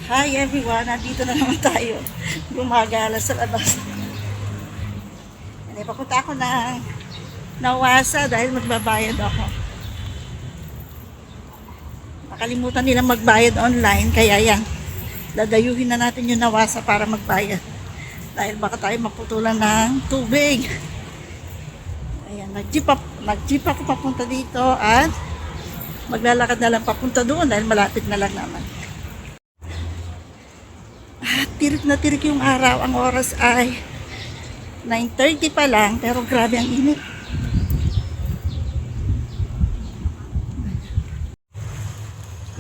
Hi everyone, nandito na naman tayo. Gumagala sa labas. Papunta ako ng Nawasa dahil magbabayad ako. Nakalimutan nilang magbayad online, kaya yan. Dadayuhin na natin yung Nawasa para magbayad. Dahil baka tayo maputulan ng tubig. Ayan, nag-jeep ako papunta dito at maglalakad na lang papunta doon dahil malapit na lang naman. Tirik na tirik yung araw. Ang oras ay 9:30 pa lang, pero grabe ang init.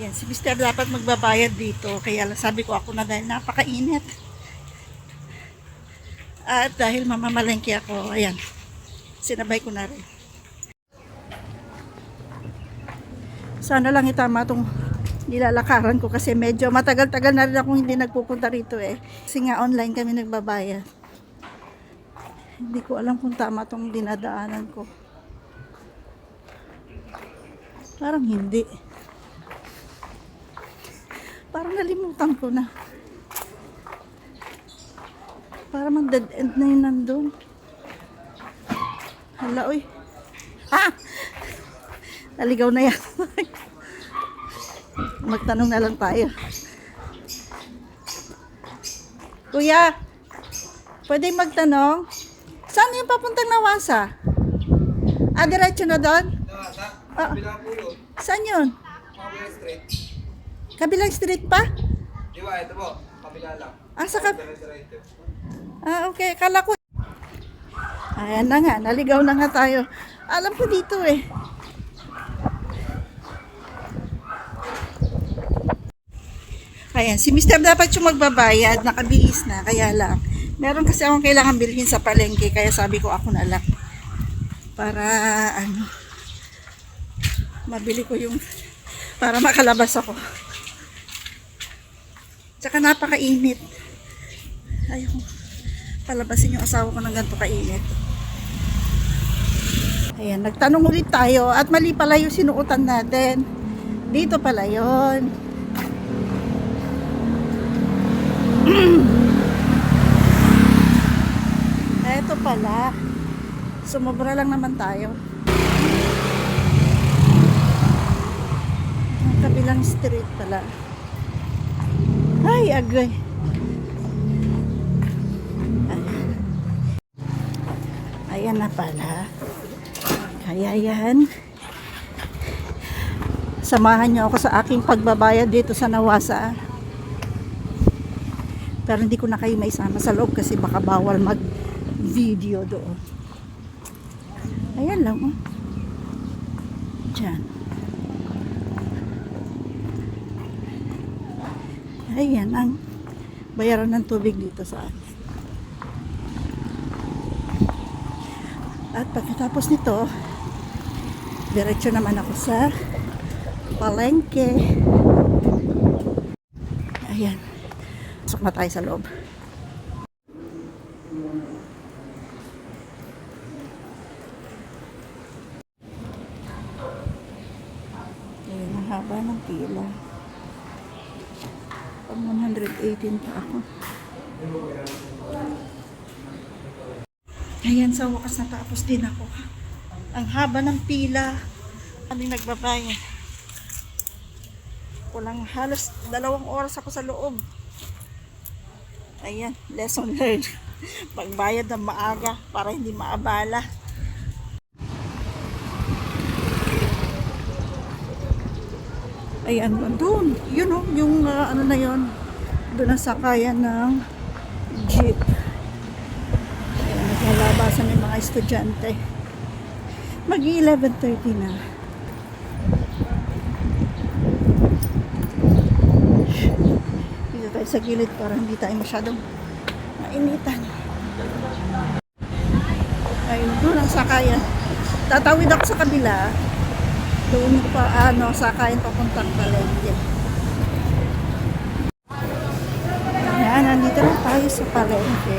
Yan, si Mr. dapat magbabayad dito, kaya lang sabi ko ako na dahil napakainit. At dahil mamamalengke ako, ayan, sinabay ko na rin. Sana lang itama itong nilalakaran ko kasi medyo matagal-tagal na rin akong hindi nagpupunta rito eh. Kasi nga online kami nagbabayad. Hindi ko alam kung tama itong dinadaanan ko. Parang hindi. Parang nalimutan ko na. Parang dead end na yun nandun. Hala, uy. Ah! Naligaw na yan. Magtanong na lang tayo. Kuya, pwede magtanong? Saan yung papuntang Nawasa? Ah, diretso na doon? Nawasa? Ah, Kabilang po yun. saan yun? Kabilang street. Kabilang street pa? Di ba? Ito po. Kabila lang. Ah, Diretso. Ah, okay. Kala ko. Ayan na nga. Naligaw na nga tayo. Alam ko dito eh. Ayan, si Mr. dapat yung magbabayad, nakabihis na, kaya lang. Meron kasi akong kailangan bilhin sa palengke, kaya sabi ko ako na lang. Para, mabili ko yung, para makalabas ako. Tsaka napakainit. Ayaw ko palabasin yung asawa ko ng ganito kainit. Ayan, nagtanong ulit tayo, at mali pala yung sinuotan natin. Dito pala yon. Eto pala, sumobra lang naman tayo. Ang kabilang street pala. Ay, agay. Ayan na pala. Kaya yan. Samahan niyo ako sa aking pagbabayad dito sa Nawasa. Pero hindi ko na kayo maisama sa loob kasi baka bawal mag-video doon. Ayan lang, oh. Diyan. Ayan ang bayaran ng tubig dito sa akin. At pagkatapos nito, diretso naman ako sa palengke. Ayan. Pasok na tayo sa loob. Ayan, ang haba ng pila. Pag 118 pa ako. Ayan, sa wakas natapos din ako. Ang haba ng pila. Ano nagbabayad? Kulang halos 2 oras ako sa loob. Ayan, lesson learned. Pagbayad ng maaga para hindi maabala. Ayan, doon. Yun o, yung ano na yun. Doon ang sakayan ng jeep. Ayan, naglalabasan yung mga estudyante. Mag-11:30 na. Tayo sa gilid para hindi tayo masyadong mainitan. Ayun, doon ang sakayan. Tatawid ako sa kabila. Doon pa, sakayan papuntang palengke. Ayan, nandito na tayo sa palengke.